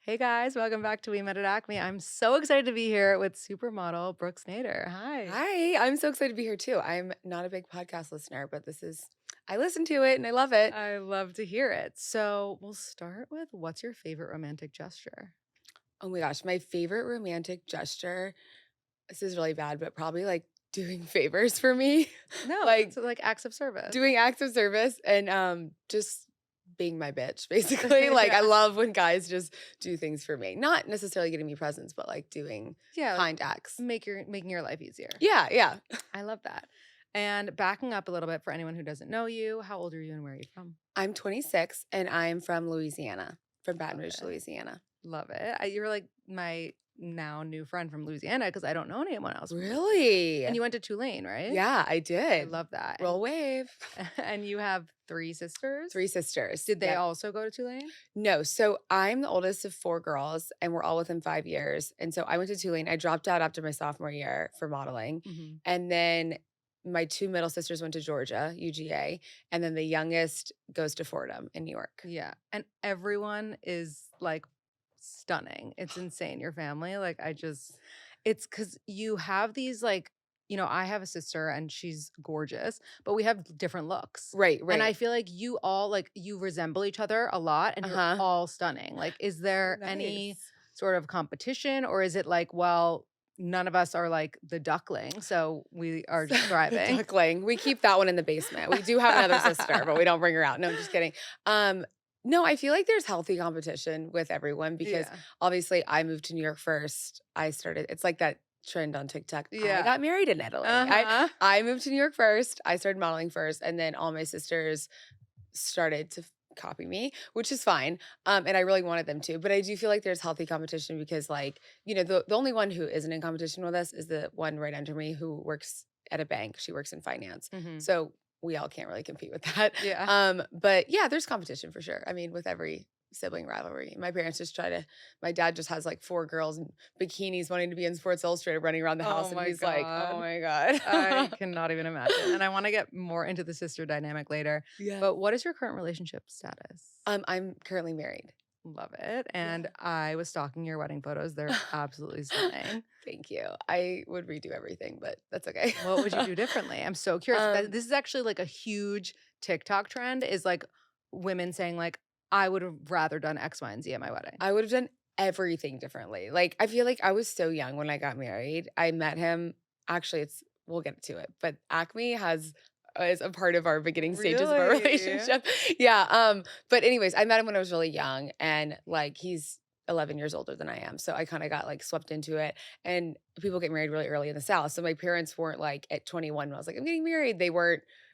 Hey guys, welcome back to We Met at Acme. I'm so excited to be here with supermodel Brooks Nader. Hi. Hi, I'm so excited to be here too. I'm not a big podcast listener, but I listen to it and I love it. I love to hear it. So we'll start with what's your favorite romantic gesture? Oh my gosh, my favorite romantic gesture, this is really bad, but probably like doing favors for me, No, like it's like acts of service. doing acts of service and just being my bitch, basically. Like I Yeah. love when guys just do things for me. Not necessarily getting me presents, but like doing Yeah, like kind acts. making your life easier. Yeah, yeah. I love that. And backing up a little bit for anyone who doesn't know you, how old are you and where are you from? I'm 26 and I'm from Louisiana, from Baton Love Rouge, it. Louisiana. Love it. You're like my now new friend from Louisiana because I don't know anyone else from Louisiana. And Really? you went to Tulane, right? Yeah, I I did. love that. Roll wave. And you have 3 sisters? 3 sisters. Did they Yep. also go to Tulane? No, so I'm the oldest of 4 girls, and we're all within 5 years, and so I went to Tulane. I dropped out after my sophomore year for modeling, Mhm. and then my 2 middle sisters went to Georgia, UGA, and then the youngest goes to Fordham in New York. Yeah, and everyone is, like, stunning. It's insane, your family, like, it's because you have these, like I have a sister and she's gorgeous, but we have different looks, Right, and I right. feel like you resemble each other a lot, and you're Uh-huh. all stunning. Like, is Oh, there any nice. sort of competition, or is it like, well, none of us are like the duckling, so we are So just the thriving? duckling, we keep that one in the basement. We do have another sister, but we don't bring her out. No, I'm just kidding. Um, no, I feel like there's healthy competition with everyone because Yeah. obviously I moved to New York first. It's like that trend on TikTok. I Yeah. got married in Italy. I Uh-huh. I moved to New York first. I started modeling first, and then all my sisters started to copy me, which is fine. And I really wanted them to, but I do feel like there's healthy competition because the only one who isn't in competition with us is the one right under me who works at a bank. She works in finance. Mhm. So we all can't really compete with that. Yeah. But yeah, there's competition for sure. I mean, with every sibling rivalry. My dad just has like 4 girls in bikinis wanting to be in Sports Illustrated running around the Oh house and my he's like, "Oh god. my I god." cannot even imagine, and I wanna get more into the sister dynamic later, Yeah. but what is your current relationship status? I'm currently married. Love it, and Yeah. I was stalking your wedding photos, they're absolutely stunning. Thank you. I would redo everything, but that's okay. What would you do differently? I'm so curious. Um, This is actually, like, a huge TikTok trend is, like, women saying, like, "I would have rather done X, Y, and Z at my wedding." I would have done everything differently. Like, I feel like I was so young when I got married. I met him actually, it's we'll get to it, but Acme has is a part of our beginning stages of our Really? relationship. Yeah, but anyways, I met him when I was really young and, like, he's 11 years older than I am, so I kinda got, like, swept into it, and people get married really early in the South, so my parents weren't, like, at 21 when I was like, "I'm getting married."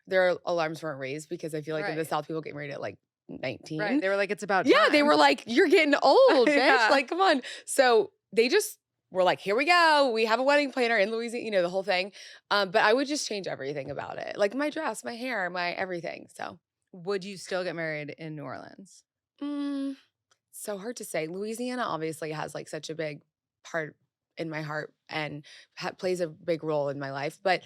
Their alarms weren't raised because I feel like in the Right, South, people get married at, like, right, 19. they were like, "It's about Yeah, they time." were like, "You're getting old, bitch, Yeah. like, come on." So, they just were like, "Here we go, we have a wedding planner in Louisiana," the whole thing, but I would just change everything about it, like my dress, my hair, my everything, so Would you still get married in New Orleans? mm, so hard to say. Louisiana obviously has, like, such a big part in my heart and plays a big role in my life, but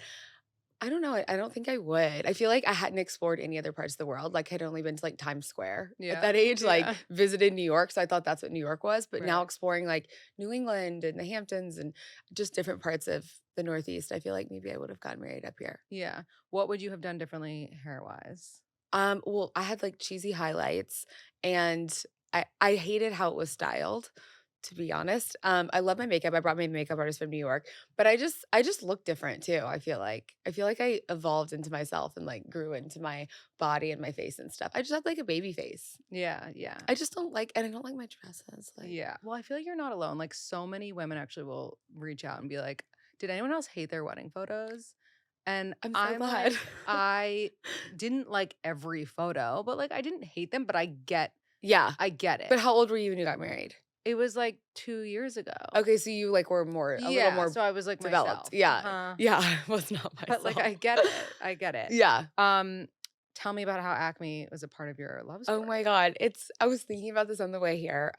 I don't know, I don't think I would. I feel like I hadn't explored any other parts of the world, like, I'd only been to, like, Times Square at Yeah, that age, like, yeah, visited New York, so I thought that's what New York was, but now right. exploring, like, New England and the Hamptons and just different parts of the Northeast, I feel like maybe I would have gotten married up here. Yeah. What would you have done differently hair-wise? Well, I had, like, cheesy highlights, and I hated how it was styled, to be honest. I love my makeup. I brought my makeup artist from New York, but I just look different too, I feel like. I feel like I evolved into myself and, like, grew into my body and my face and stuff. I just have, like, a baby face. Yeah, yeah, I don't like my dresses, like yeah. Well, I feel like you're not alone, like, so many women actually will reach out and be like, "Did anyone else hate their wedding photos?" And I'm so I'm glad. like, I didn't like every photo, but, like, I didn't hate them, but Yeah, I get but it. how old were you when you got married? It was, like, 2 years ago. Okay, so you, like, were a little Yeah, more so I was like developed. myself. Yeah. Uh-huh. Yeah, I was not But, like, myself. I get it, I get it. Yeah. Um, Tell me about how Acme was a part of your love Oh story. my god, I was thinking about this on the way here.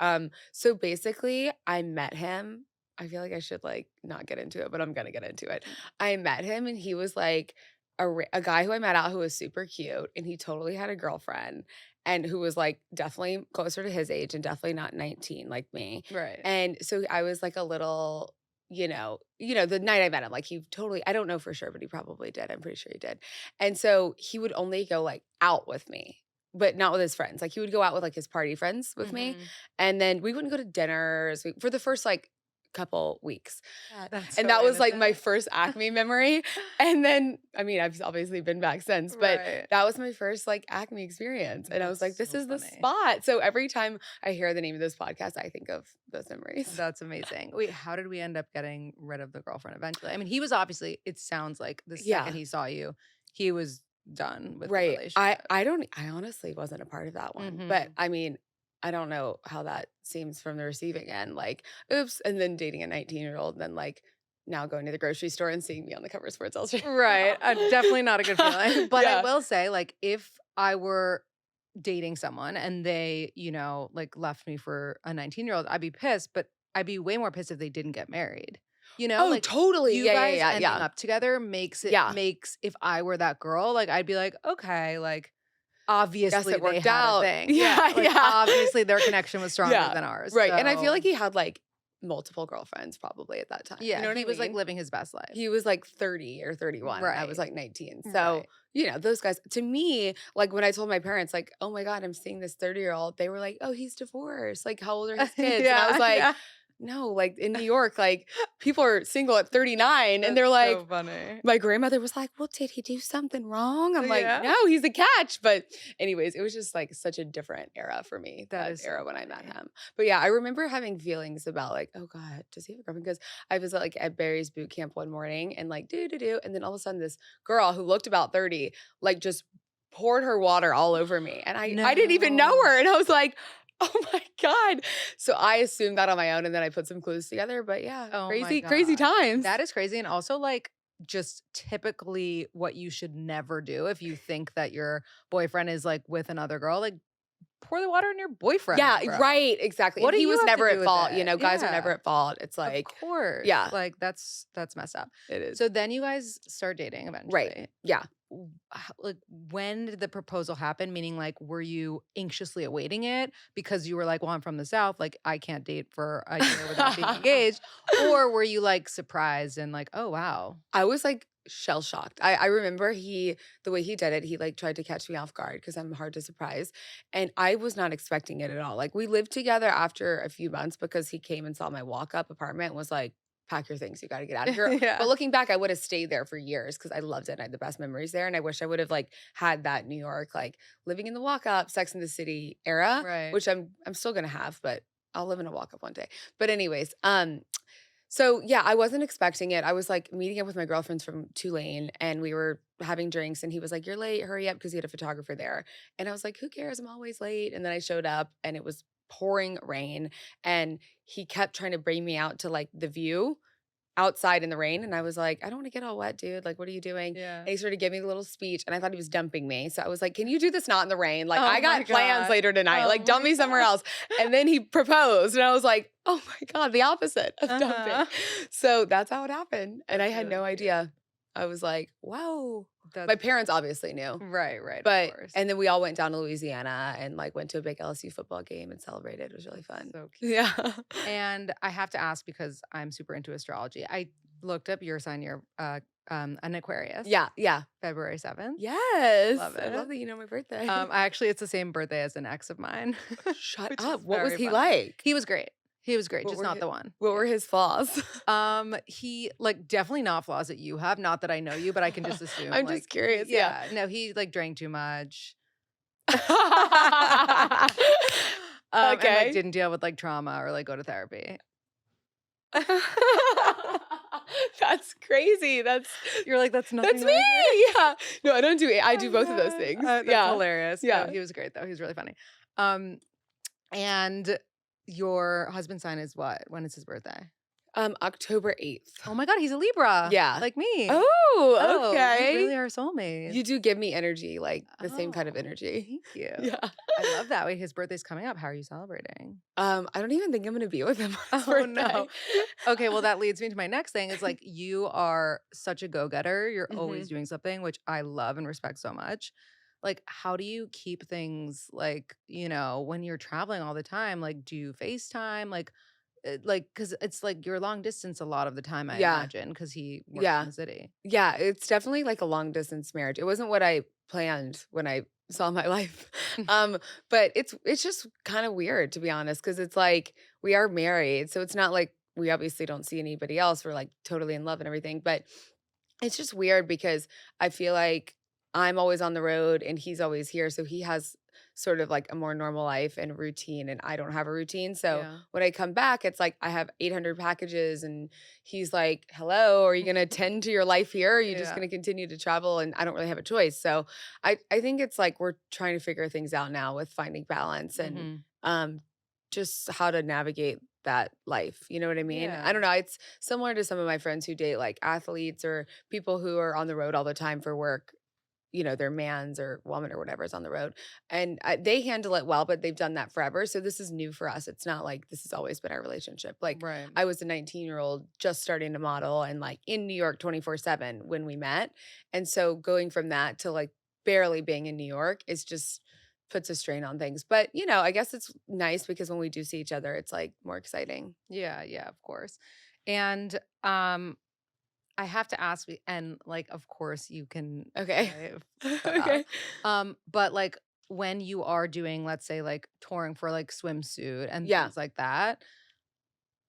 So basically, I met him. I feel like I should, like, not get into it, but I'm gonna get into it. I met him and he was like a guy who I met out who was super cute and he totally had a girlfriend. and who was like definitely closer to his age and definitely not 19 like me. Right. And so I was like a little, the night I met him, like he totally, I don't know for sure, but he probably did. I'm pretty sure he did. And so he would only go like out with me, but not with his friends. Like he would go out with like his party friends with me. Mhm. And then we wouldn't go to dinners for the first like couple weeks. That's And so that was like my innocent. first Acme memory. And then, I mean, I've obviously been back since, but Right. that was my first like Acme experience. And I was That's like, this so is the funny. spot. So every time I hear the name of this podcast, I think of those memories. That's amazing. Wait, how did we end up getting rid of the girlfriend eventually? I mean, he was obviously, it sounds like the second Yeah. he saw you, he was done with the Right. I relationship. I don't I honestly wasn't a part of that one. But Mhm. I mean, I don't know how that seems from the receiving end. Like, oops, and then dating a 19-year-old and then like now going to the grocery store and seeing me on the cover of Sports Illustrated. Right. Definitely not a good feeling. But I Yeah. will say, like, if I were dating someone and they, like left me for a 19-year-old, I'd be pissed, but I'd be way more pissed if they didn't get married. Oh, Like totally. you Yeah, yeah, guys yeah, ending yeah. up together makes Yeah. if I were that girl, like I'd be like, okay, like Guess obviously it they worked had a out. thing. Yeah, Yeah. Like yeah. obviously their connection was stronger Yeah. than ours. Right. And I feel like So he had like multiple girlfriends probably at that time. You yeah, know what he I was like mean? living his best life. He was like 30 or 31 and I was Right. like 19. So, Right. those guys to me, like when I told my parents, like, oh my God, I'm seeing this 30-year-old, they were like, oh, he's divorced. Like, how old are his kids? And I was Yeah. like, Yeah. no, like in New York, like people are single at 39 and That's they're like, so funny. my grandmother was like, well, did he do something wrong? I'm like, Yeah. no, he's a catch. But anyways, it was just like such a different era for me, That that is era so when I met funny. him. But yeah, I remember having feelings about like, oh God, does he have a girlfriend? Because I was like at Barry's boot camp one morning and like do. And then all of a sudden this girl who looked about 30, like just poured her water all over me. And I didn't even know No. her. And I was like, oh my God. So I assumed that on my own and then I put some clues together. But yeah, Oh my crazy, crazy god. times. That is crazy, and also, like, just typically what you should never do if you think that your boyfriend is, like, with another girl, like, pour the water on your boyfriend, Yeah, bro. right, exactly, What and do he you was have to never do at with fault, it? guys are never Yeah, at fault. It's of like course. yeah, Like, that's messed up. it is. So then you guys start dating Right, eventually. yeah. Like, when did the proposal happen? Meaning, like, were you anxiously awaiting it because you were like, "Well, I'm from the South, like, I can't date for a year without being engaged," or were you, like, surprised and like, "Oh, wow." I was, like, shell shocked. I remember the way he did it, he, like, tried to catch me off guard because 'cause I'm hard to surprise, and I was not expecting it at all. Like, we lived together after a few months because he came and saw my walk-up apartment and was like, "Pack your things, you gotta get out of here." But Yeah. looking back, I would've stayed there for years because I loved it and I had the best memories there, and I wish I would've, like, had that New York, like, living in the walk-up, Sex and the City era, Right. which I'm still gonna have, but I'll live in a walk-up one day. But anyways, so yeah, I wasn't expecting it. I was like meeting up with my girlfriends from Tulane and we were having drinks and he was like, "You're late, hurry up," because he had a photographer there. And I was like, "Who cares? I'm always late." And then I showed up and it was pouring rain and he kept trying to bring me out to like the view outside in the rain. And I was like, "I don't want to get all wet, dude. Like, what are you doing?" Yeah. And he started giving me a little speech and I thought he was dumping me. So I was like, "Can you do this not in the rain? Like, Oh I my got plans god. later tonight. Oh Like, dump my me somewhere god. else." And then he proposed and I was like, "Oh my God, the opposite of dumping." Uh-huh. So that's how it happened. And I That's had really no cute. idea. I was like, "Whoa." That's My parents obviously knew. right, right, of But course. and then we all went down to Louisiana and like went to a big LSU football game and celebrated. It was really That's fun. so cute. Yeah. And I have to ask because I'm super into astrology. I looked up your sign, you're an Aquarius, Yeah, yeah. February 7th. Yes. Love I love it. that you know my birthday. I actually it's the same birthday as an ex of mine, Shut which up. is What was very he funny. like? He was great. He was great, What just were not his, the one. what Yeah. were his flaws? He like definitely not flaws that you have. Not that I know you, but I can just assume. I'm just Like, curious. Yeah. yeah, no, he like drank too much. And like Okay. didn't deal with like trauma or like go to therapy. That's crazy. You're like, that's nothing That's that me. I do. Yeah. No, I don't do it. I Oh do my both of those God. things. That's Yeah. hilarious. No, Yeah. he was great though. He was really funny. Um, and your husband's sign is what? When is his birthday? October 8th. Oh my God, he's a Libra. Yeah. Like me. Oh, Oh, we okay. really are soulmates. You do give me energy, like the same kind of Oh, energy. thank you. Yeah. I love that. Wait, his birthday's coming up. How are you celebrating? I don't even think I'm gonna be with him on his Oh birthday. no. Okay, well that leads me to my next thing. It's like you are such a go-getter. You're always Mhm. doing something, which I love and respect so much. like, how do you keep things like, when you're traveling all the time? Like, do you FaceTime? Like, because it's like you're long distance a lot of the time, I Yeah. imagine, because he works in Yeah. the city. Yeah, it's definitely like a long distance marriage. It wasn't what I planned when I saw my life. Um, but it's just kind of weird to be honest, because it's like we are married, so it's not like we obviously don't see anybody else. We're like totally in love and everything, but it's just weird because I feel like I'm always on the road and he's always here, so he has sort of like a more normal life and routine, and I don't have a routine. So Yeah. when I come back, it's like I have 800 packages, and he's like, "Hello, are you going to tend to your life here? Or are you just Yeah. going to continue to travel?" And I don't really have a choice. So I think it's like we're trying to figure things out now with finding balance and Mhm. um just how to navigate that life. You know what I mean? I Yeah. don't know. It's similar to some of my friends who date like athletes or people who are on the road all the time for work. Their man's or woman or whatever is on the road, and they handle it well, but they've done that forever. So this is new for us. It's not like this has always been our relationship. Like Right. I was a 19-year-old just starting to model and like in New York 24/7 when we met, and so going from that to like barely being in New York is just puts a strain on things. But I guess it's nice because when we do see each other, it's like more exciting. Yeah, yeah, of course. And, I have to ask, and, like, of course, you can Okay. say, "Shut up." Okay. But, like, when you are doing, let's say, like, touring for, like, swimsuit and Yeah. things like that,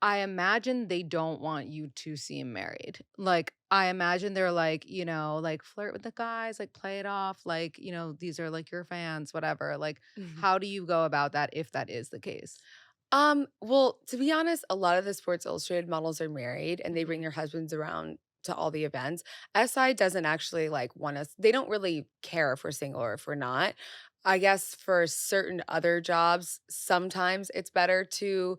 I imagine they don't want you to seem married. Like, I imagine they're like, like, "Flirt with the guys, like, play it off, like, these are, like, your fans, whatever." Like, how do you go about that if that is the case? Well, to be honest, a lot of the Sports Illustrated models are married and they bring Mhm. their husbands around to all the events. SI doesn't actually like want us, they don't really care if we're single or if we're not. I guess for certain other jobs, sometimes it's better to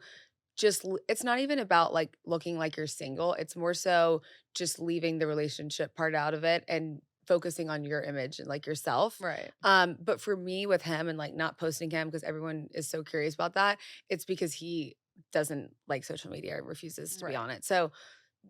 it's not even about like looking like you're single. It's more so just leaving the relationship part out of it and focusing on your image and like yourself. Right. But for me with him and like not posting him because everyone is so curious about that, it's because he doesn't like social media and refuses to be Right. on it. So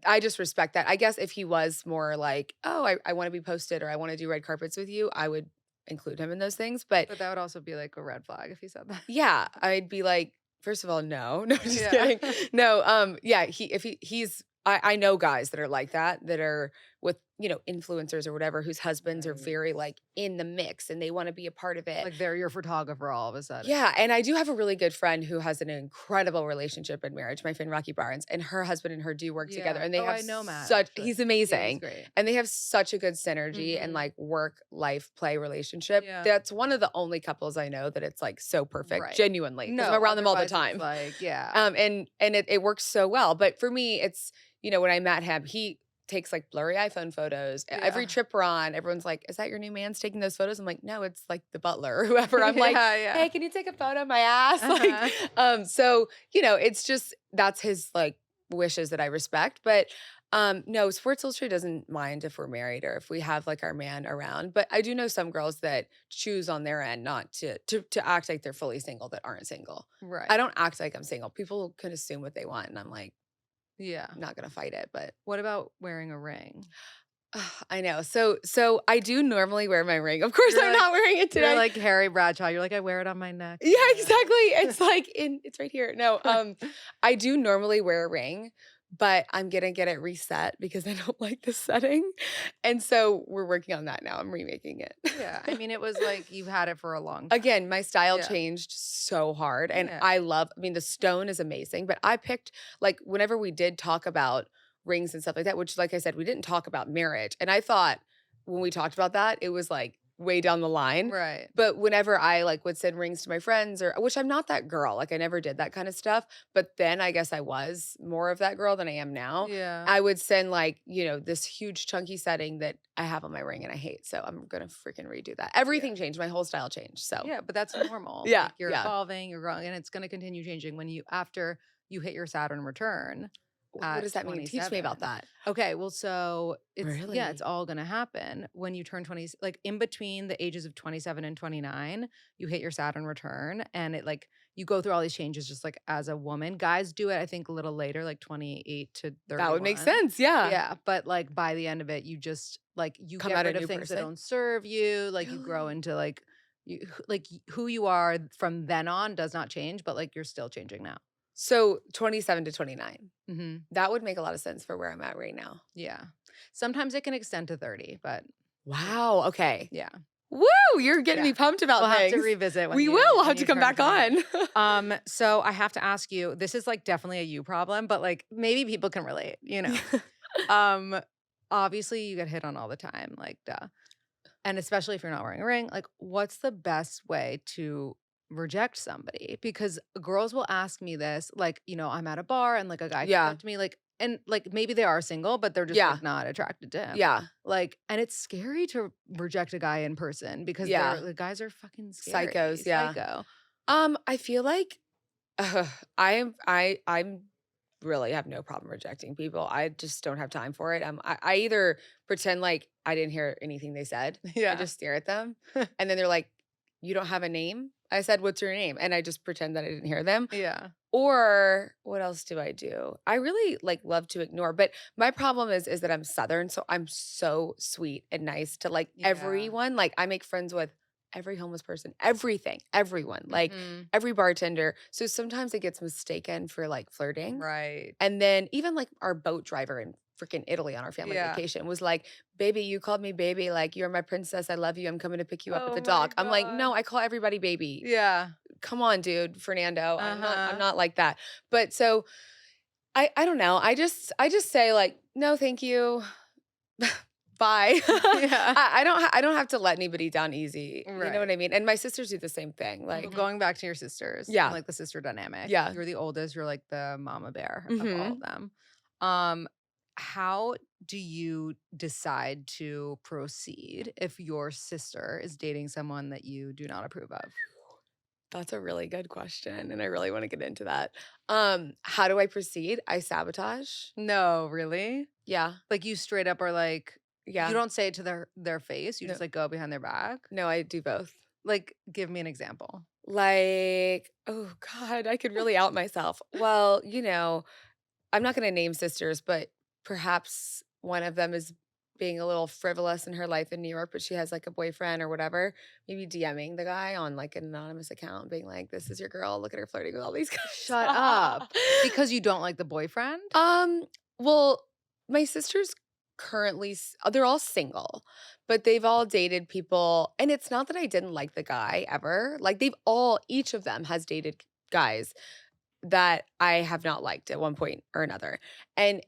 I just respect that. I guess if he was more like, oh, I want to be posted or I want to do red carpets with you, I would include him in those things. But But that would also be, like, a red flag if he said that. yeah, I'd be like, first of all, no, no, just Yeah. kidding. No, yeah, he's I know guys that are like that, that are with, influencers or whatever, whose husbands are Right. very like in the mix and they want to be a part of it. Like, they're your photographer all of a sudden. Yeah, and I do have a really good friend who has an incredible relationship and marriage, my friend Rocky Barnes, and her husband and her do work together Yeah. and they Oh, have I know Matt, such actually. he's Yeah, he's amazing. great. And they have such a good synergy and Mhm. like work life play relationship. Yeah. That's one of the only couples I know that it's like so perfect, Right. genuinely, because I'm No, around them all the otherwise it's time. like, yeah. And it works so well. But for me, it's, when I met him, he takes like blurry iPhone photos. Every Yeah. trip we're on, everyone's like, "Is that your new man's taking those photos?" I'm like, "No, it's like the butler or whoever." I'm like, Yeah, yeah. "Hey, can you take a photo of my ass?" Like, Uh-huh. so, it's just that's his like wishes that I respect. But no, Sports Illustrated doesn't mind if we're married or if we have like our man around. But I do know some girls that choose on their end not to act like they're fully single that aren't single. Right. I don't act like I'm single. People can assume what they want, and I'm like, Yeah. not gonna fight it, but What about wearing a ring? I know. So I do normally wear my ring. Of course, You're I'm like not wearing it you're today. like Harry Bradshaw. You're like, "I wear it on my neck." Yeah, exactly. It's like it's right here. No, I do normally wear a ring, but I'm gonna get it reset because I don't like the setting. And so we're working on that now. I'm remaking it. Yeah, I mean, it was like you've had it for a long time. Again, my style Yeah. changed so hard and Yeah. I mean the stone is amazing, but I picked like whenever we did talk about rings and stuff like that, which like I said, we didn't talk about marriage. And I thought when we talked about that, it was like way down the line. Right. But whenever I like would send rings to my friends or which I'm not that girl, like I never did that kind of stuff, but then I guess I was more of that girl than I am now. Yeah. I would send like, this huge chunky setting that I have on my ring and I hate. So I'm gonna freaking redo that. Yeah. Everything changed. My whole style changed. So Yeah, but that's normal. yeah, Like, you're yeah. evolving, you're growing, and it's gonna continue changing when after you hit your Saturn return What at does that mean? Teach me about 27. that. Okay, well, so it's Really? all gonna happen when you turn 20, like, in between the ages of 27 and 29, you hit your Saturn return, and it, like, you go through all these changes just like as a woman. Guys do it, I think, a little later, like 28 to That would make 31. sense, yeah. Yeah, but like by the end of it, you just like you Come get out a rid of new things that person? don't serve you. Like you grow Really? into like who you are from then on does not change, but like you're still changing now. So, 27 to 29. Mhm. That would make a lot of sense for where I'm at right now. Yeah. Sometimes it can extend to 30, but Wow, okay. yeah. Woo! You're getting Yeah. me pumped about We'll have to things. revisit We will, we'll when have to you come turn back 29. on. So I have to ask you, this is like definitely a you problem, but like maybe people can relate, you know. Um Obviously you get hit on all the time, like duh. And especially if you're not wearing a ring, like what's the best way to reject somebody? Because girls will ask me this, like, I'm at a bar and like a guy comes Yeah, up to me, like, and like maybe they are single, but they're just yeah, like not attracted to him. yeah, Like, and it's scary to reject a guy in person because yeah. the guys are fucking scary, Psychos, yeah. psycho. I feel like I'm really have no problem rejecting people. I just don't have time for it. I either pretend like I didn't hear anything they said. I Yeah. just stare at them, and then they're like, "You don't have a name?" I said, "What's your name?" And I just pretend that I didn't hear them. Yeah. Or what else do I do? I really like love to ignore, but my problem is that I'm Southern, so I'm so sweet and nice to like Yeah. everyone. Like I make friends with every homeless person, everything, everyone, like Mhm. every bartender. So sometimes it gets mistaken for like flirting. Right. And then even like our boat driver in freaking Italy on our family Yeah. vacation was like, "Baby, you called me baby. Like you're my princess. I love you. I'm coming to pick you up at Oh the my dock." I'm like, god. "No, I call everybody baby. Yeah. Come on, dude, Fernando. I'm Uh-huh. not like that." But so I don't know. I just say like, "No, thank you. Bye." Yeah. I don't have to let anybody down easy. You know what Right. I mean? And my sisters do the same thing. Well, Like, going back to your sisters and yeah. like the sister dynamic, Yeah. you're the oldest, you're like the mama bear of all of Mhm. them. How do you decide to proceed if your sister is dating someone that you do not approve of? That's a really good question, and I really wanna get into that. How do I proceed? I sabotage. No, really? Yeah. Like you straight up are like you Yeah. don't say it to their face, you No just like go behind their back? no, I do both. Like give me an example. Like, oh god, I could really out myself. Well, I'm not gonna name sisters, but perhaps one of them is being a little frivolous in her life in New York, but she has, like, a boyfriend or whatever, maybe DMing the guy on, like, an anonymous account, being like, "This is your girl, look at her flirting with all these Shut guys." up. Because you don't like the boyfriend? Um, well, my sisters currently they're all single, but they've all dated people, and it's not that I didn't like the guy ever, like, each of them has dated guys that I have not liked at one point or another. And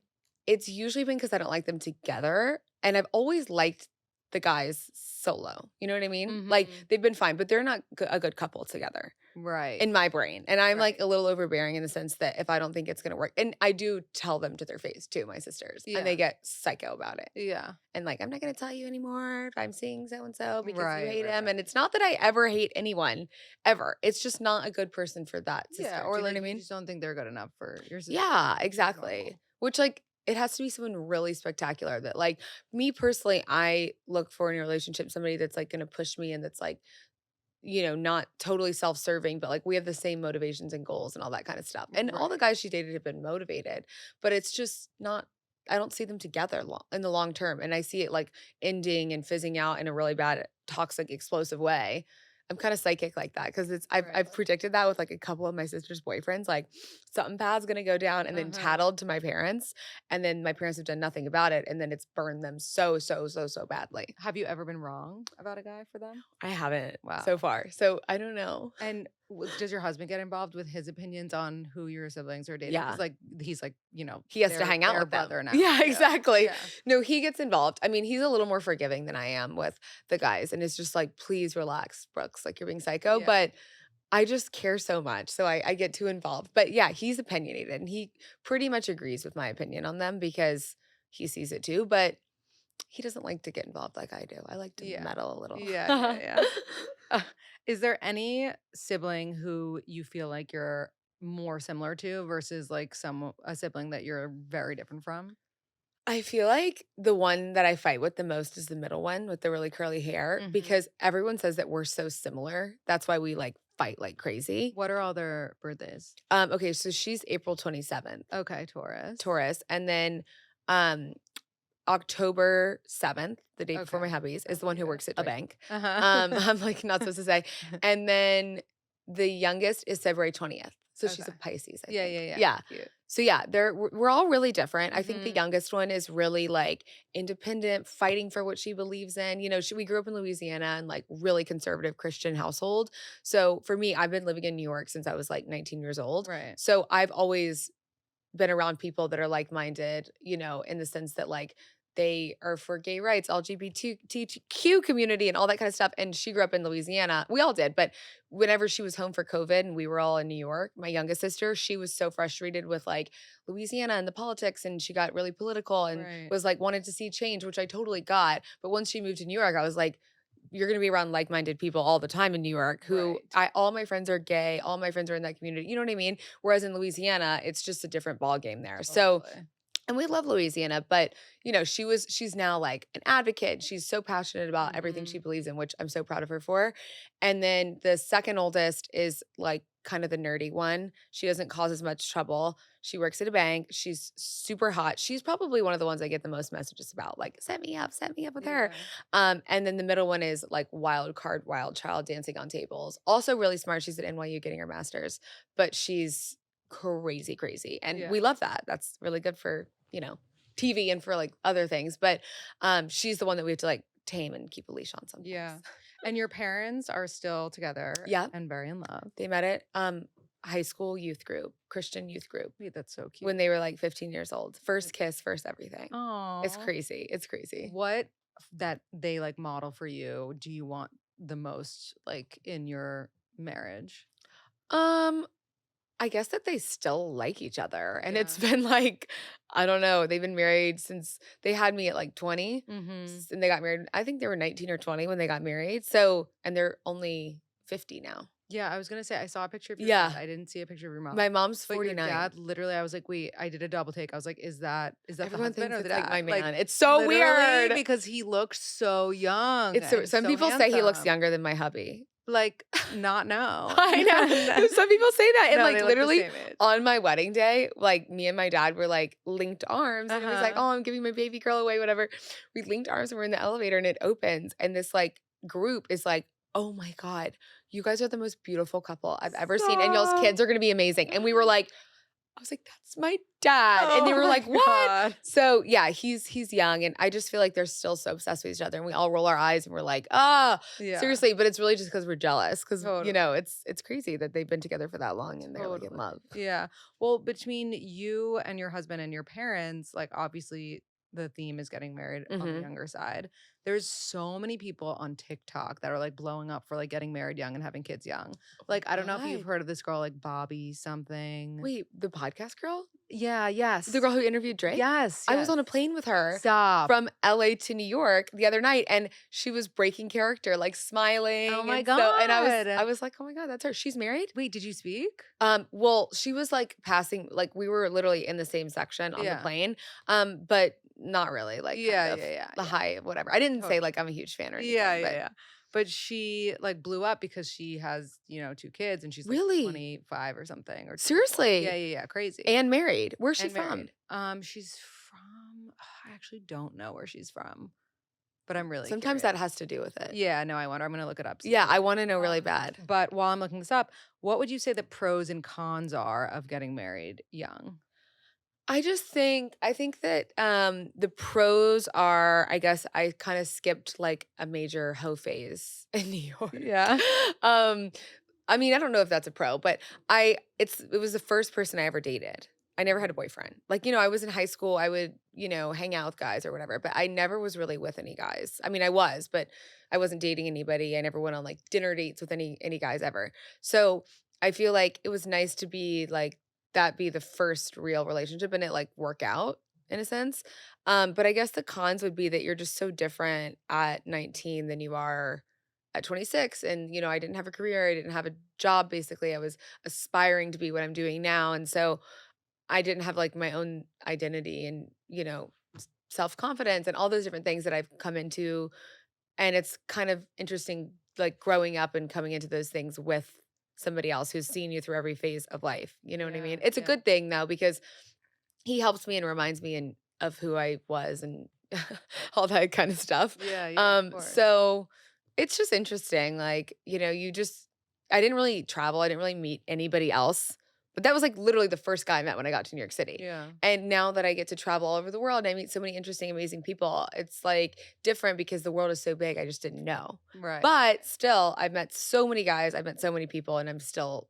it's usually been because I don't like them together, and I've always liked the guys solo, you know what I mean? Like, Mhm. they've been fine, but they're not a good couple together Right. in my brain, and I'm, like, Right. a little overbearing in the sense that if I don't think it's gonna work and I do tell them to their face too, my sisters, and they Yeah. get psycho about it. Yeah. And, like, "I'm not gonna tell you anymore if I'm seeing so and so because you Right, hate right, him," and right. it's not that I ever hate anyone, ever. It's just not a good person for that Yeah, sister. or Do you know what I like you mean? just don't think they're good enough for your sister, Yeah, which is exactly. normal. Which, like, it has to be someone really spectacular that, like, me personally, I look for in a relationship somebody that's, like, gonna push me and that's, like, not totally self-serving, but, like, we have the same motivations and goals and all that kind of stuff. And all the Right. guys she dated have been motivated, but it's just not I don't see them together in the long term, and I see it, like, ending and fizzing out in a really bad, toxic, explosive way. I'm kinda psychic like that because it's I've Right. predicted that with, like, a couple of my sister's boyfriends, like, something bad's gonna go down and then Uh-huh. tattled to my parents, and then my parents have done nothing about it, and then it's burned them so, so, so, so badly. Have you ever been wrong about a guy for them? I haven't Wow. so far, so I don't know. And does your husband get involved with his opinions on who your siblings are dating? Because Yeah, like he's like, he has to their hang out their with them. brother now. Yeah, Yeah. exactly. Yeah. No, he gets involved. I mean, he's a little more forgiving than I am with the guys, and it's just like, "Please relax, Brooks, like, you're being psycho," Yeah. but I just care so much, so I get too involved. But yeah, he's opinionated, and he pretty much agrees with my opinion on them because he sees it too, but he doesn't like to get involved like I do. I like to Yeah. meddle a little. Yeah, yeah, yeah. Uh, is there any sibling who you feel like you're more similar to versus like a sibling that you're very different from? I feel like the one that I fight with the most is the middle one with the really curly hair Mhm. because everyone says that we're so similar. That's why we like fight like crazy. What are all their birthdays? Okay, so she's April 27th, Okay, Taurus. Taurus, and then um October 7th, the day before Okay. my hubby's, is the Okay, one you who got it works at a right. bank. Uh-huh. I'm like not supposed to say. And then the youngest is February 20th. So she's a Okay. Pisces, I Yeah, think. yeah, yeah. Yeah. Cute. So yeah, we're all really different. I think the Mhm. youngest one is really like independent, fighting for what she believes in. We grew up in Louisiana and like really conservative Christian household. So for me, I've been living in New York since I was like 19 years old. Right. So I've always been around people that are like-minded, in the sense that like they are for gay rights, LGBTQ community and all that kind of stuff. And she grew up in Louisiana. We all did, but whenever she was home for COVID and we were all in New York, my youngest sister, she was so frustrated with like Louisiana and the politics and she got really political and Right. was like wanted to see change, which I totally got. But once she moved to New York, I was like, you're going to be around like-minded people all the time in New York who Right. all my friends are gay, all my friends are in that community. You know what I mean? Whereas in Louisiana, it's just a different ball game there. So, Totally. and we love Louisiana, but she's now like an advocate. She's so passionate about everything she Mhm. believes in, which I'm so proud of her for. And then the second oldest is like kind of the nerdy one. She doesn't cause as much trouble. She works at a bank. She's super hot. She's probably one of the ones I get the most messages about, like, set me up with her. Yeah. And then the middle one is like wild card, wild child dancing on tables. Also really smart. She's at NYU getting her master's, but she's crazy, crazy. And Yeah. we love that. That's really good for, TV and for like other things. But she's the one that we have to like tame and keep a leash on sometimes. Yeah. And your parents are still together Yeah. and very in love. They met at high school youth group, Christian youth group, Wait, that's so when cute. they were like 15 years old. First kiss, first everything. It's Oh. crazy. It's crazy. What that they like model for you do you want the most like in your marriage? Um, I guess that they still like each other. And it's Yeah. been like, I don't know, they've been married since they had me at like 20 Mhm. and they got married. I think they were 19 or 20 when they got married. So, and they're only 50 now. Yeah, I was gonna say I saw a picture of your Yeah. dad. I didn't see a picture of your mom. My mom's But your 49. dad, literally, I was like, wait, I did a double take. I was like, is that the Everyone husband thinks or the it's like my dad? Like, man. It's so literally, weird. because he looked so young It's so, and some so people say he looks handsome. younger than my hubby. Like, not no. I know. Some people say that. And No, like they look the literally same age. on my wedding day, like me and my dad were like linked arms. And it was like, Uh-huh. oh, I'm giving my baby girl away, whatever. We linked arms and we're in the elevator and it opens. And this like group is like, oh my God, you guys are the most beautiful couple I've ever seen. And y'all's Stop. kids are gonna be amazing. And we were like, I was like, that's my dad. And they Oh were my like, what? God. So yeah, he's young. And I just feel like they're still so obsessed with each other. And we all roll our eyes and we're like, ah, Yeah, seriously. But it's really just because we're jealous. Cause totally. it's crazy that they've been together for that long and they're like in Totally. love. Yeah. Well, between you and your husband and your parents, like obviously the theme is getting married on the Hmm. younger side. There's so many people on TikTok that are like blowing up for like getting married young and having kids young. Oh Like, I my don't know if you've God. heard of this girl like Bobby something. Wait, the podcast girl? Yeah, The yes. girl who interviewed Drake? Yes, I was yes. on a plane with her Stop. from LA to New York the other night and she was breaking character, like Oh smiling. my And so and I God. was like, oh my God, that's her. She's married? Wait, did you speak? Well, she was like passing, like we were literally in the same section on the Yeah. plane. But not really, like kind Yeah, of yeah, yeah, the yeah. high, whatever. I didn't say Totally. like I'm a huge fan or Yeah, anything, yeah, but yeah. But she like blew up because she has, 2 kids and she's like really? 25 or something or 24. Yeah, Seriously? yeah, yeah, crazy. And married. Where's she And from? married. She's from I actually don't know where she's from, but I'm really Sometimes curious. that has to do with it. Yeah, no, I wonder. I'm gonna look it up. Yeah, I want to know really Um, bad. but while I'm looking this up, what would you say the pros and cons are of getting married young? I think that the pros are, I guess I kind of skipped like a major hoe phase in New York. Yeah. um I mean, I don't know if that's a pro, but it was the first person I ever dated. I never had a boyfriend. Like, I was in high school, I would, hang out with guys or whatever, but I never was really with any guys. I mean, I was, but I wasn't dating anybody. I never went on like dinner dates with any guys ever. So, I feel like it was nice to be like that be the first real relationship and it like work out in a sense. But I guess the cons would be that you're just so different at 19 than you are at 26. And, I didn't have a career. I didn't have a job. Basically, I was aspiring to be what I'm doing now. And so I didn't have like my own identity and, self confidence and all those different things that I've come into. And it's kind of interesting, like growing up and coming into those things with somebody else who's seen you through every phase of life. You know what I Yeah, mean? It's a yeah. good thing though, because he helps me and reminds me of who I was and all that kind of stuff. Yeah, yeah, of course. So it's just interesting. Like, I didn't really travel. I didn't really meet anybody else. But that was like literally the first guy I met when I got to New York City. Yeah. And now that I get to travel all over the world and I meet so many interesting, amazing people, it's like different because the world is so big. I just didn't know. Right. But still, I've met so many guys, I've met so many people, and I'm still,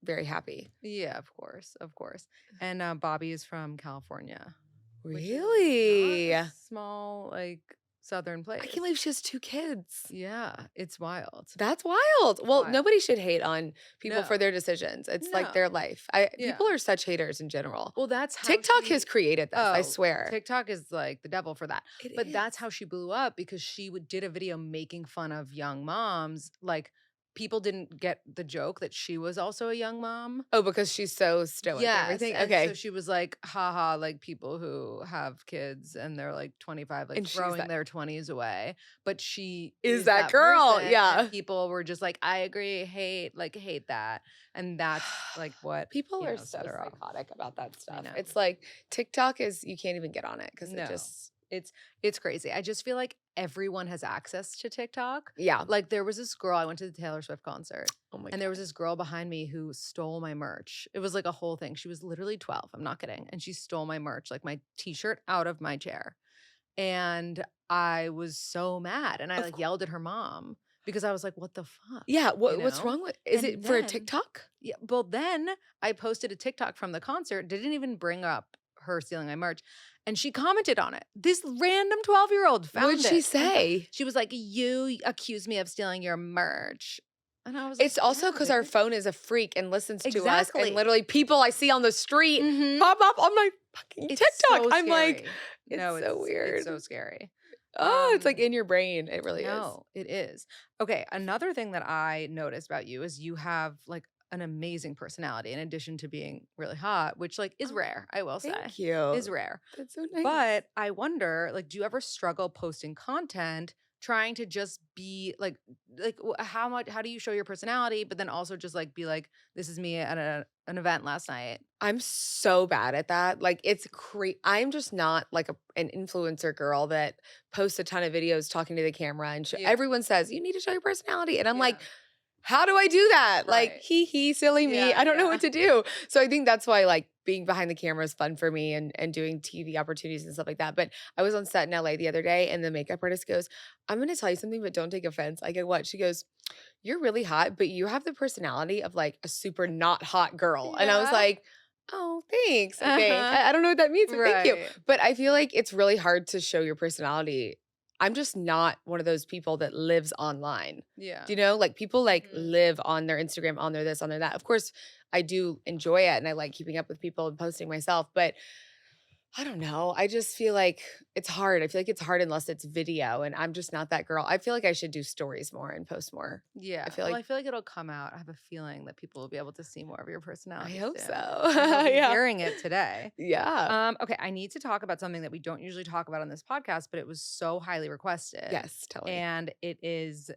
very happy. Yeah, of course, of course. And, Bobby is from California, which is not Really? a I small, like, southern place. can't believe she has 2 kids. Yeah, it's wild. That's wild. Well, Wild. nobody should hate on people No. for their decisions. It's like No. their life. I Yeah. People are such haters in general. Well, that's how TikTok she has created this, I Oh, swear. TikTok is, like, the devil for that. It But that's is. how she blew up because she would did a video making fun of young moms, like, people didn't get the joke that she was also a young mom. Oh, because she's so stoic and Yes, everything? and so Okay. she was like, haha, like people who have kids and they're like 25, like And she's throwing that their 20s away. But she is is that that girl. person, Yeah. and people were just like, I agree, hate that. And that's like what, People are so set her off. psychotic about that I stuff. know. It's like TikTok is you can't even get on it because it No. just It's crazy. I just feel like everyone has access to TikTok. yeah. Like there was this girl, I went to the Taylor Swift concert, Oh my and there was god. this girl behind me who stole my merch. It was like a whole thing. She was literally 12. I'm not kidding. And she stole my merch, like my t-shirt out of my chair. And I was so mad. And I Of like course. yelled at her mom because I was like, what the fuck? Yeah, You what's know? wrong with is And it for a then TikTok? yeah, well, then I posted a TikTok from the concert, didn't even bring up her stealing my merch, and she commented on it. This random 12-year-old What'd found she it. say? She was like, "You accused me of stealing your merch." And I was like, It's also "Yeah, because our bitch." phone is a freak and listens to us, and Exactly. literally people I see on the street Mhm. pop up on my fucking It's TikTok. so I'm like, scary. it's No, so it's weird. so scary. Oh, it's like Um, in your brain. It really is. no, it is. Okay, another thing that I noticed about you is you have like an amazing personality in addition to being really hot, which like is Oh, rare, I will say. thank you. Is rare. That's so nice. But I wonder, like, do you ever struggle posting content trying to just be how do you show your personality, but then also just like be like, this is me at an event last night? I'm so bad at that. Like it's I'm just not like an influencer girl that posts a ton of videos talking to the camera and Yeah. everyone says you need to show your personality and I'm like, Yeah. how do I do that? Like, Right. silly me. Yeah. I don't know Yeah. what to do. So I think that's why like being behind the camera is fun for me and doing TV opportunities and stuff like that. But I was on set in LA the other day and the makeup artist goes, I'm gonna tell you something, but don't take offense. I go, what? She goes, you're really hot, but you have the personality of like a super not hot girl. And I was Yeah. like, oh, thanks. I think. Uh-huh. I don't know what that means, but thank you. Right. But I feel like it's really hard to show your personality. I'm just not one of those people that lives online. Yeah. Do you know? Like people like Mhm. live on their Instagram, on their this, on their that. Of course, I do enjoy it and I like keeping up with people and posting myself, but I don't know. I just feel like it's hard. I feel like it's hard unless it's video and I'm just not that girl. I feel like I should do stories more and post more. Yeah. I feel Well, like I feel like it'll come out. I have a feeling that people will be able to see more of your I personality hope soon. so. And they'll be Yeah. hearing it today. Yeah. Okay, I need to talk about something that we don't usually talk about on this podcast, but it was so highly requested. Yes, tell me. And it is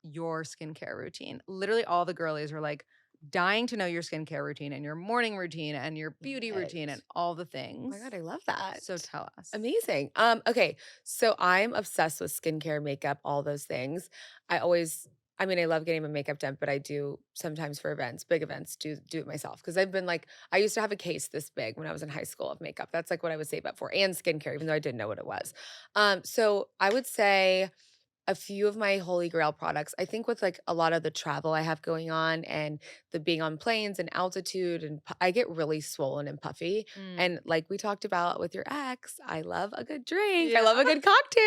your skincare routine. Literally all the girlies are like dying to know your skincare routine and your morning routine and your beauty routine and What? all the Oh things. my God, I love that. So tell us. Amazing. Okay. So I'm obsessed with skincare, makeup, all those things. I love getting my makeup done, but I do sometimes for events, big events, do it myself. Cause I've been like, I used to have a case this big when I was in high school of makeup. That's like what I would save up for and skincare, even though I didn't know what it was. So I would say a few of my holy grail products. I think with like a lot of the travel I have going on and the being on planes and altitude and I get really swollen and puffy. Mm. And like we talked about with your ex, I love a good drink. I Yeah. love a good cocktail.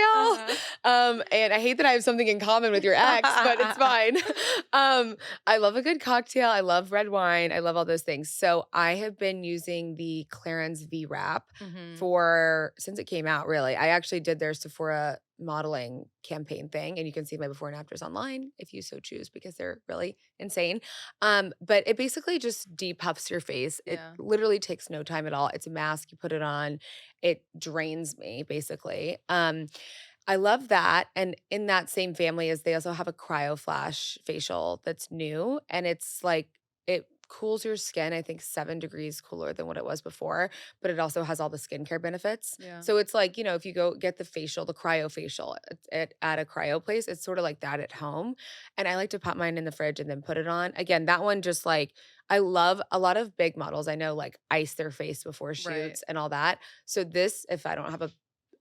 Uh-huh. And I hate that I have something in common with your ex, but it's fine. I love a good cocktail. I love red wine. I love all those things. So I have been using the Clarins V Wrap Mhm. since it came out, really. I actually did their Sephora modeling campaign thing and you can see my before and afters online if you so choose because they're really insane. But it basically just depuffs your face. It Yeah. literally takes no time at all. It's a mask, you put it on, it drains me basically. I love that, and in that same family is they also have a cryo flash facial that's new, and it's like it cools your skin, I think 7 degrees cooler than what it was before, but it also has all the skincare benefits. Yeah. So it's like, if you go get the facial, the cryo facial at a cryo place, it's sort of like that at home. And I like to pop mine in the fridge and then put it on. Again, that one just like I love a lot of big models I know like ice their face before Right. shoots and all that. So this, if I don't have a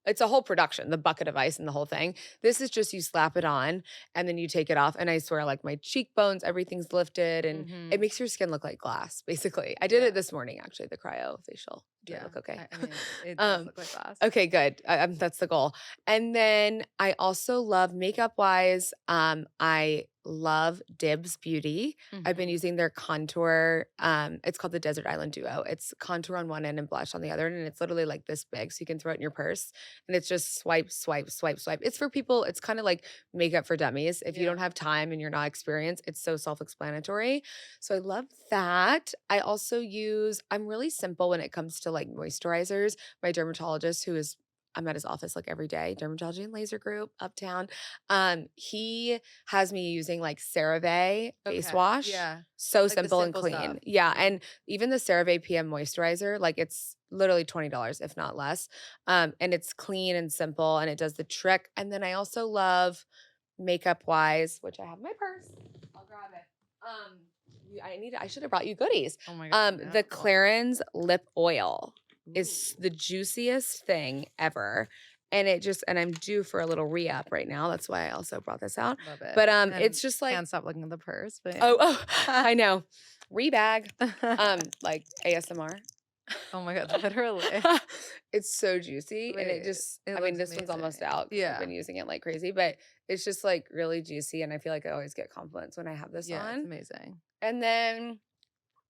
it's a whole production, the bucket of ice and the whole thing. This is just you slap it on and then you take it off. And I swear, like my cheekbones, everything's lifted and it Mhm. makes your skin look like glass, basically. I did it Yeah. this morning, actually, the cryo facial. Did I Yeah. look okay? I mean, it does um, look like glass. okay, good. That's the goal. And then I also love makeup wise. I love Dibs Beauty. I've been Mhm. using their contour. It's called the Desert Island Duo. It's contour on one end and blush on the other end, and it's literally like this big, so you can throw it in your purse and it's just swipe, swipe, swipe, swipe. It's for people, it's kind of like makeup for dummies. If you Yeah. don't have time and you're not experienced, it's so self explanatory. So I love that. I also use, I'm really simple when it comes to like moisturizers. My dermatologist, I'm at his office like every day, Dermatology and Laser Group, uptown. He has me using like CeraVe face Okay. wash. Yeah. So Like the simple and simple clean. stuff. Yeah. Yeah. And even the CeraVe PM moisturizer, like it's literally $20, if not less. And it's clean and simple and it does the trick. And then I also love makeup wise, which I have in my purse. I'll grab it. I should have brought you goodies. Oh my God, The no. Clarins lip oil is Ooh, the juiciest thing ever. And I'm due for a little re-up right now. That's why I also brought this out. love it. But And it's just like, can't stop looking at the purse, but oh, yeah. I know. Rebag. Like ASMR. Oh my God, literally. It's so juicy and it Wait, just it I mean, looks this one's almost amazing. out because 'cause I've Yeah. been using it like crazy, but it's just, like, really juicy, and I feel like I always get compliments when I have this Yeah, it's on. amazing. And then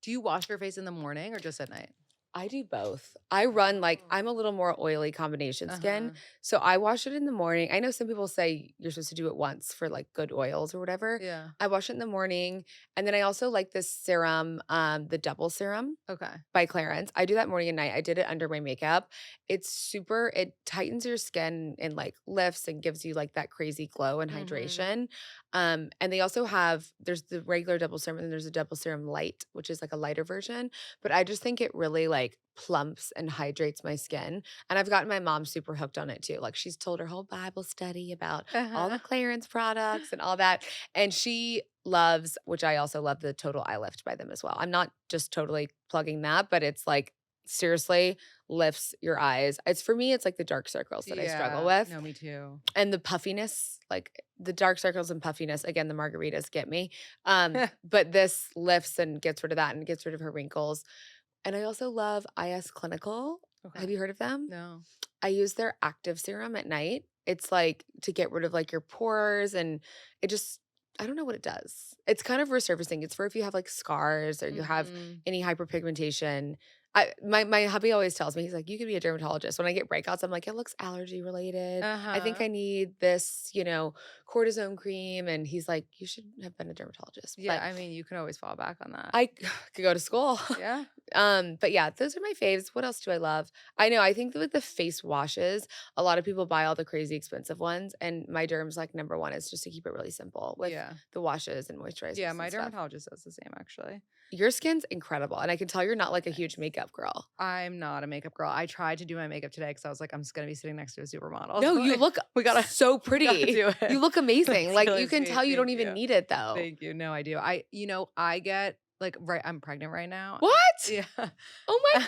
Do you wash your face in the morning or just at night? I do both. I'm Oh. a little more oily combination skin, Uh-huh. so I wash it in the morning. I know some people say you're supposed to do it once for, like, good oils or whatever. Yeah. I wash it in the morning, and then I also like this serum, the double serum Okay. by Clarins. I do that morning and night. I did it under my makeup. It tightens your skin and like lifts and gives you like that crazy glow and Mhm. hydration. And they also there's the regular double serum and then there's a double serum light, which is like a lighter version. But I just think it really like plumps and hydrates my skin. And I've gotten my mom super hooked on it too. Like she's told her whole Bible study about all the Uh-huh. Clarins products and all that. And she loves, which I also love, the Total Eye Lift by them as well. I'm not just totally plugging that, but it's like seriously lifts your eyes. It's for me, it's like the dark circles that I struggle Yeah. with No, me too. and the puffiness, like the dark circles and puffiness. Again, the margaritas get me. But this lifts and gets rid of that and gets rid of her wrinkles. And I also love IS Clinical. Okay. Have you heard of them? No. I use their active serum at night. It's like to get rid of like your pores and it just I don't know what it does. It's kind of resurfacing. It's for if you have like scars or you have Mhm. any hyperpigmentation. My hubby always tells me, he's like, you could be a dermatologist. When I get breakouts, I'm like, it looks allergy related. I think Uh-huh. I need this, cortisone cream. And he's like, you should have been a dermatologist. Yeah, But I mean, you can always fall back on that. I could go to school. Yeah. But yeah, those are my faves. What else do I love? I know, I think that with the face washes, a lot of people buy all the crazy expensive ones, and my derm's like number one is just to keep it really simple with Yeah. the washes and Yeah, moisturizers my and stuff. dermatologist does the same actually. Your skin's incredible, and I can tell you're not like a huge Thanks. makeup girl. I'm not a makeup girl. I tried to do my makeup today because I was like, I'm just gonna be sitting next to a supermodel. No, So you like, look we gotta so we gotta pretty. do You it. look amazing. That's Like really you can sweet. tell you don't Thank even you. need it though. Thank you. No, I do. I get like I'm pregnant right now. What? Yeah. Oh my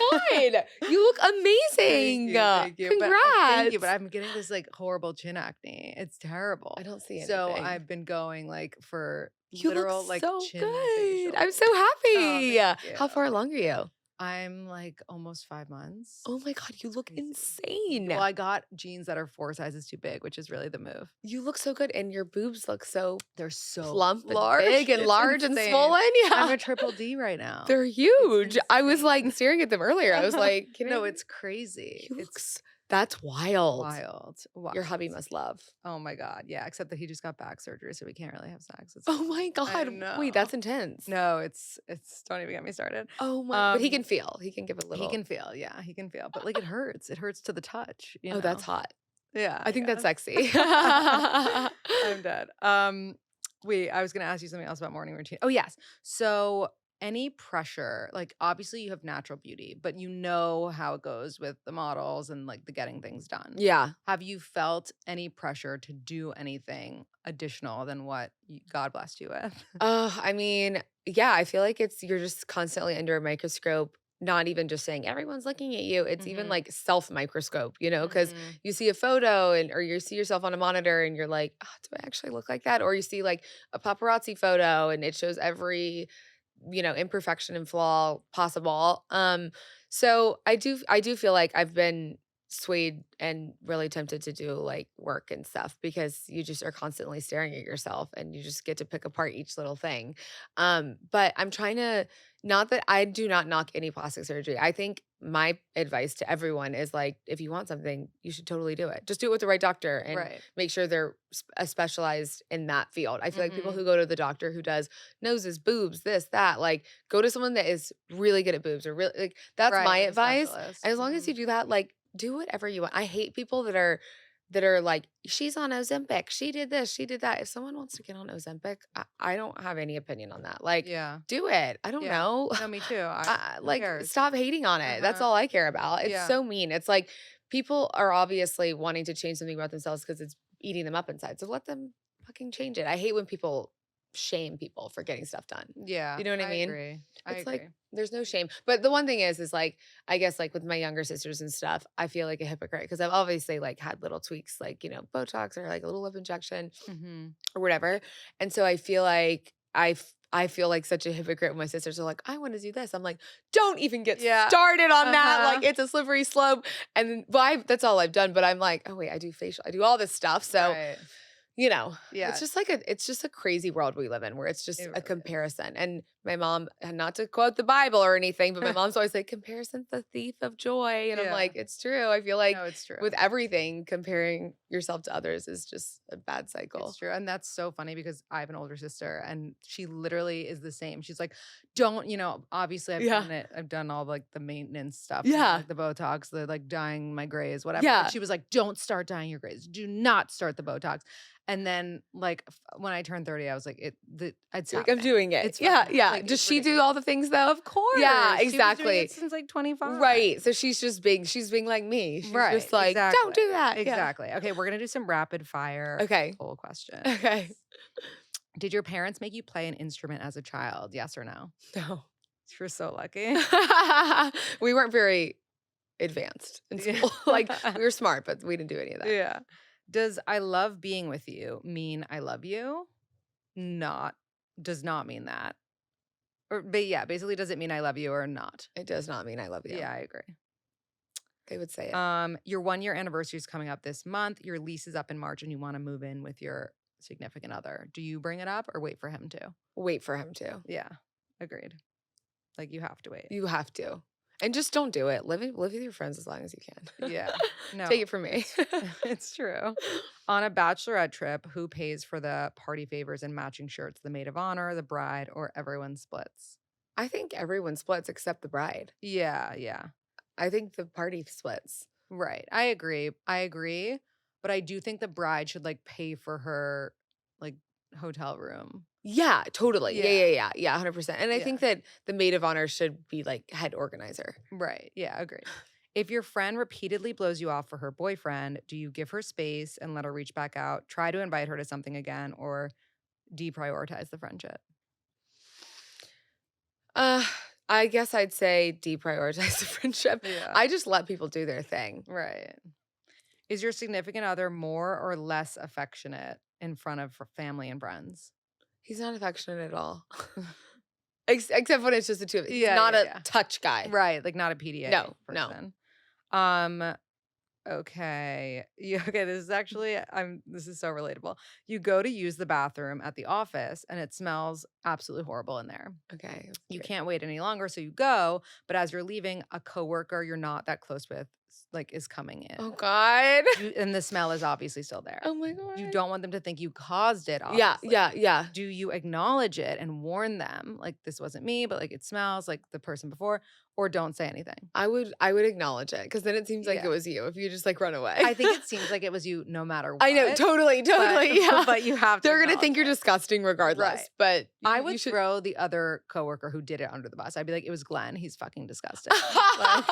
God. You look Thank amazing. you. Thank you. But thank you. But Congrats. I'm getting this like horrible chin acne. It's I terrible. don't see So anything. I've been going like for You look literal like so chin good. I'm facials. so Oh, happy. thank you. How far along are you? I'm like almost 5 months. Oh my God, you It's look crazy. Thank you. insane. Well, I got jeans that are 4 sizes too big, which is really the move. You look so good, and your boobs look so They're so plump and large. big and It's large and insane. swollen. I'm Yeah, a triple D right now. they're It's huge. I was like insane. staring at them earlier. I was like, No, kidding. it's crazy. You look, It's that's wild. wild. Your Wild. hubby must love. Oh my God. Yeah. Except that he just got back surgery, so we can't really have sex. It's Oh fine. my I God. Wait, know. that's intense. No, it's don't even get me started. But he can Um, feel. He can give a he little. can feel, yeah, he can feel. But like it hurts. It hurts to the touch, you Oh, that's know. hot. Yeah, I I think that's guess. sexy. I'm dead. Wait, I was gonna ask you something else about morning routine. Oh, yes. So any pressure, like obviously you have natural beauty, but you know how it goes with the models and like the getting things done. Yeah. Have you felt any pressure to do anything additional than what God blessed you with? I mean, yeah, I feel like you're just constantly under a microscope, not even just saying everyone's looking at you. It's even Mhm. like self microscope, because Mhm. you see a photo or you see yourself on a monitor and you're like, oh, do I actually look like that? Or you see like a paparazzi photo and it shows every, imperfection and flaw possible. So I do feel like I've been swayed and really tempted to do like work and stuff because you just are constantly staring at yourself and you just get to pick apart each little thing. But I'm trying to, not that I do not knock any plastic surgery. I think my advice to everyone is like, if you want something, you should totally do it. Just do it with the right doctor and Right. make sure they're specialized in that field. I feel like people Mhm. who go to the doctor who does noses, boobs, this, that, like go to someone that is really good at boobs or really like that's my Right, like a advice. specialist. And as long as you Mhm. do that, like do whatever you want. I hate people that are like, she's on Ozempic. She did this, she did that. If someone wants to get on Ozempic, I don't have any opinion on that. Like, Yeah. do it. I don't Yeah. know. No, me too. I Who Like, cares? stop hating on it. That's Uh-huh. all I care about. It's Yeah. so mean. It's like people are obviously wanting to change something about themselves because it's eating them up inside. So let them fucking change it. I hate when people shame people for getting stuff done. Yeah, You know what I I mean? agree. I It's like agree. there's no shame. But the one thing is like I guess like with my younger sisters and stuff, I feel like a hypocrite because I've obviously like had little tweaks like, Botox or like a little lip injection Mhm. or whatever. And so I feel like I feel like such a hypocrite when my sisters are like, I want to do this. I'm like, don't even get Yeah. started on that. Like Uh-huh. it's a slippery slope. And then that's all I've done. But I'm like, oh wait, I do facial, I do all this stuff. So Right. it's Yeah, just it's just a crazy world we live in where it's just it a really is. comparison. And my mom, and not to quote the Bible or anything, but my mom's always like, comparison's the thief of joy. And I'm Yeah. like, it's true. I feel like No, it's true. with everything, comparing yourself to others is just a bad It's cycle. true, and that's so funny because I have an older sister, and she literally is the same. She's like, "Don't," obviously Yeah. I've done all, like, the maintenance stuff, Yeah. like, the Botox, the, like, dyeing my grays, whatever, but Yeah. she was like, "Don't start dyeing your grays. Do not start the Botox." And then, like, when I turned 30, I was like, it's You're like, I'm happening. doing it. It's Yeah. fucking Yeah. like, Does it's she do all ridiculous. the things though? Of Yeah, course, she was doing it exactly. since, like, 25. Right. So she's being like me. She's Right, just like, don't exactly, do that. Yeah. exactly. Okay, we're gonna do some rapid fire Okay. full questions. Okay. Did your parents make you play an instrument as a child? Yes or no? No. You're so lucky. We weren't very advanced in Yeah. school. Like we were smart, but we didn't do any of that. Yeah. Does "I love being with you" mean "I love you"? Not Does not mean that. But yeah, basically, does it mean "I love you" or not? It does not mean I love you. Yeah, I agree. They would say it. Your 1-year anniversary is coming up this month. Your lease is up in March, and you wanna move in with your significant other. Do you bring it up or wait for him to? Wait for him to. Yeah, agreed. Like, you have to wait. You have to. And just don't do it. Live with your friends as long as you can. Yeah. Take No, it from me. it's true. On a bachelorette trip, who pays for the party favors and matching shirts? The maid of honor, the bride, or everyone splits? I think everyone splits except the bride. Yeah, yeah. I think the party splits. Right. I agree. I agree. But I do think the bride should like pay for her like hotel room. Yeah, totally. Yeah, Yeah. yeah, yeah. Yeah, 100%. And I Yeah. think that the maid of honor should be like head organizer. Right. Yeah, agreed. If your friend repeatedly blows you off for her boyfriend, do you give her space and let her reach back out, try to invite her to something again, or deprioritize the friendship? Uh, I guess I'd say deprioritize the friendship. Yeah. I just let people do their thing. Right. Is your significant other more or less affectionate in front of family and friends? He's not affectionate at all. Except when it's just the two of us. He's Yeah, not yeah, a yeah. touch guy. Right, like not a PDA No, no. person. Okay. Okay, this is actually this is so relatable. You go to use the bathroom at the office and it smells absolutely horrible in there. Okay. You great. can't wait any longer, so you go, but as you're leaving, a coworker you're not that close with like, is coming in. Oh god. And the smell is obviously still there. Oh my You god. don't want them to think you caused it, Yeah, obviously. yeah, yeah. Do you acknowledge it and warn them, like, "This wasn't me, but, like, it smells like the person before," or don't say anything? I would acknowledge it because then it seems like it Yeah. was you if you just, like, run away. I think it seems like it was you no matter I know, what, totally, but totally, yeah. but you have to They're gonna acknowledge think you're it. disgusting regardless, Right. but I you would should throw the other coworker who did it under the bus. I'd be like, "It was Glenn. He's fucking disgusting." Like,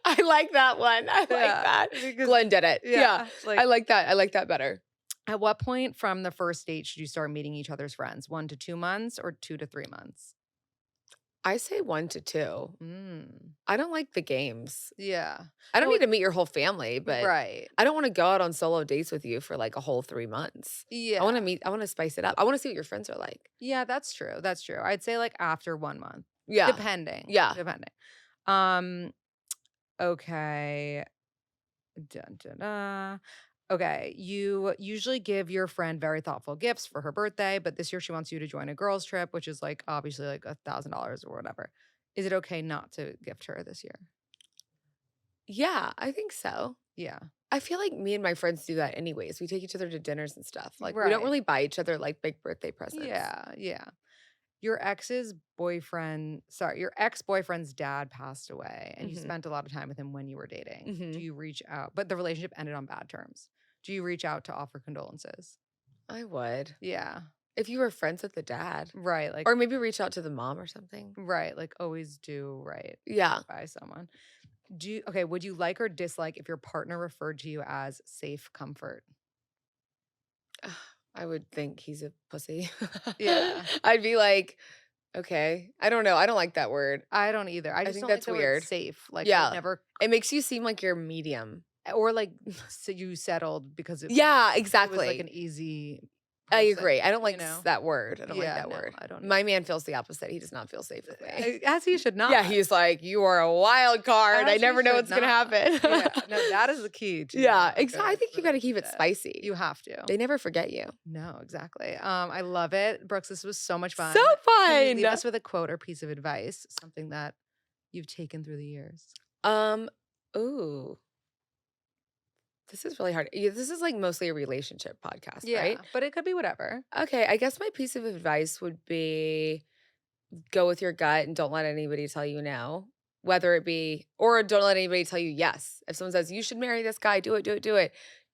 I like that one. I like yeah, that. because Glenn did it. Yeah. yeah, like, I like that. I like that better. at what point from the first date should you start meeting each other's friends? 1 to 2 months or 2 to 3 months? I say 1 to 2. Mm, I don't like the games. yeah. I don't No, need to meet your whole family, but right. I don't wanna go out on solo dates with you for, like, a whole 3 months. Yeah. I wanna spice it up. I wanna see what your friends are like. Yeah, that's true, that's true. I'd say, like, after 1 month, Yeah. depending, Yeah. depending. Um, okay. Dun, dun, dun. Okay, you usually give your friend very thoughtful gifts for her birthday, but this year she wants you to join a girls' trip, which is, like, obviously, like, $1,000 or whatever. Is it okay not to gift her this year? Yeah, I think so. Yeah. I feel like me and my friends do that anyways. We take each other to dinners and stuff. Like, we don't Right. really buy each other, like, big birthday presents. Yeah, yeah. Your ex-boyfriend's dad passed away, and you Mhm. spent a lot of time with him when you were dating. Do Mhm. you reach out but the relationship ended on bad terms. Do you reach out to offer condolences? I would. Yeah. If you were friends with the dad. Right, like Or maybe reach out to the mom or something. right, like, always do right Yeah. by someone. Okay, would you like or dislike if your partner referred to you as safe comfort? I would think he's a pussy. Yeah. I'd be like, "Okay." I don't know. I don't like that word. I don't either. I I just think don't like that's the word weird. safe. Like, I would Yeah. never It makes you seem like you're medium. or, like, so you settled because Yeah, it was, like, exactly. an easy I person, agree. I don't you like know? that word. I don't like Yeah, that no, word. I don't My man feels the opposite. He does not feel safe with me. as he should Yeah, not. he's like, "You are a wild card. I As he never know should what's gonna not. happen." Yeah, no, that is the key to Yeah, a exactly. I good think you gotta keep it relationship. spicy. You have to. They never forget you. No, exactly. I love it. Brooks, this was so much fun. So Can you leave fun. us with a quote or piece of advice, something that you've taken through the years? Um, ooh, this is really hard. Yeah, this is like mostly a relationship podcast, Yeah, right? but it could be whatever. Okay, I guess my piece of advice would be go with your gut and don't let anybody tell you no. Whether it be, or don't let anybody tell you yes. If someone says you should marry this guy, do it, do it, do it.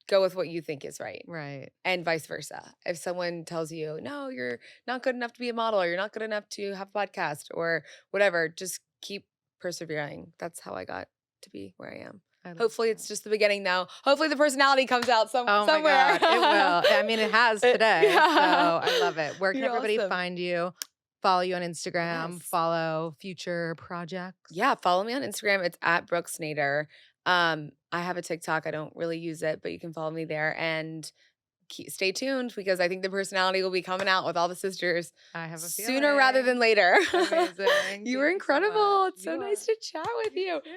Go with what you think is right. Right. And vice versa. If someone tells you, no, you're not good enough to be a model, or you're not good enough to have a podcast, or whatever, just keep persevering. That's how I got to be where I am. I love Hopefully, that. it's just the beginning now. Hopefully, the personality comes out Oh my somewhere. God, it will. I mean, it has today. Yeah. So I love it. Where can You're everybody awesome. find you? Follow you on Instagram, Yes. follow future projects. Yeah, follow me on Instagram. It's at Brooks Nader. I have a TikTok. I don't really use it, but you can follow me there and stay tuned because I think the personality will be coming out with all the sisters I have a sooner rather than feeling. later. Amazing. You Thank were you so incredible. much. It's so You nice are. to chat with You you. too.